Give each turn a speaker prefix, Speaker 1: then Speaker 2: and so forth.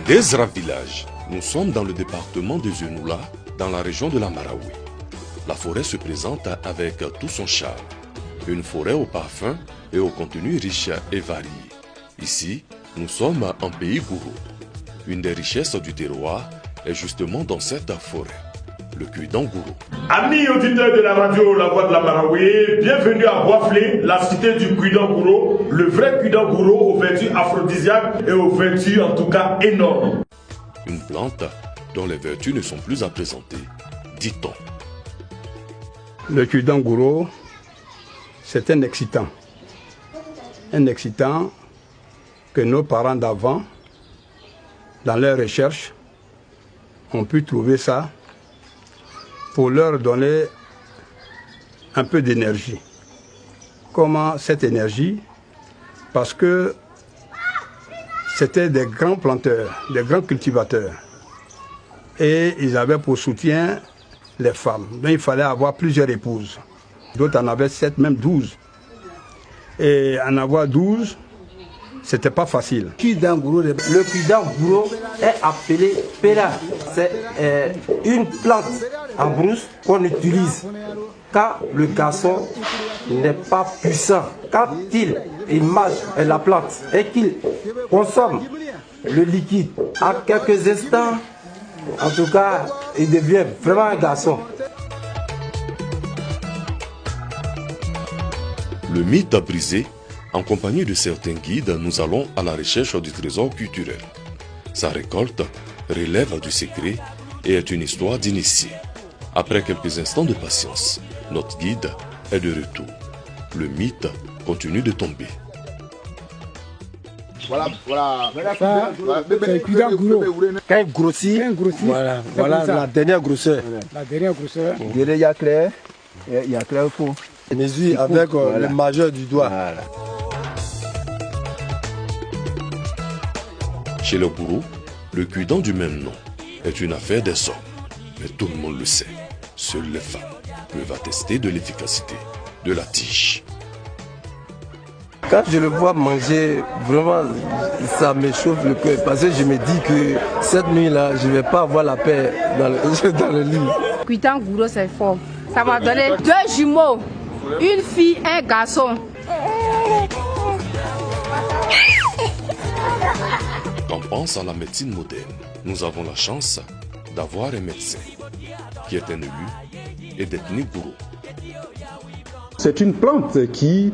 Speaker 1: D'Ezra Village, nous sommes dans le département de Zenoula, dans la région de la Marawi. La forêt se présente avec tout son charme. Une forêt au parfum et au contenu riche et varié. Ici, nous sommes en pays Gouro. Une des richesses du terroir est justement dans cette forêt, le Cuidan Gouro.
Speaker 2: Amis auditeurs de la radio La Voix de la Marawi, bienvenue à Boisflé, la cité du Cuidan Gouro, le vrai Cuidan Gouro aux vertus aphrodisiaques et aux vertus en tout cas énormes.
Speaker 1: Une plante dont les vertus ne sont plus à présenter, dit-on.
Speaker 3: Le Cuidan Gouro, c'est un excitant. Un excitant que nos parents d'avant, dans leurs recherches, ont pu trouver ça pour leur donner un peu d'énergie. Comment cette énergie? Parce que c'était des grands planteurs, des grands cultivateurs. Et ils avaient pour soutien les femmes. Donc il fallait avoir plusieurs épouses. D'autres en avaient 7, même 12. Et en avoir 12, c'était pas facile.
Speaker 4: Le Cuidan Gouro est appelé Pera. C'est une plante en brousse qu'on utilise quand le garçon n'est pas puissant. Quand il mange la plante et qu'il consomme le liquide, en quelques instants, en tout cas, il devient vraiment un garçon.
Speaker 1: Le mythe a brisé. En compagnie de certains guides, nous allons à la recherche du trésor culturel. Sa récolte relève du secret et est une histoire d'initié. Après quelques instants de patience, notre guide est de retour. Le mythe continue de tomber.
Speaker 5: Voilà.
Speaker 4: C'est le Cuidan Gouro. Quand il grossit, voilà la dernière grosseur.
Speaker 5: La dernière grosseur.
Speaker 4: Il y a clair, il y a clair au fond. Il mesure avec le majeur du doigt. Voilà.
Speaker 1: Chez le Gouro, le Cuidan du même nom est une affaire des hommes. Mais tout le monde le sait. Seules les femmes peuvent attester de l'efficacité de la tige.
Speaker 4: Quand je le vois manger, vraiment, ça me chauffe le cœur. Parce que je me dis que cette nuit-là, je ne vais pas avoir la paix dans le lit.
Speaker 6: Cuidan Gouro, c'est fort. Ça m'a donné 2 jumeaux, une fille, un garçon.
Speaker 1: Quand on pense à la médecine moderne, nous avons la chance d'avoir un médecin qui est un élu et d'ethnie Gouro.
Speaker 7: C'est une plante qui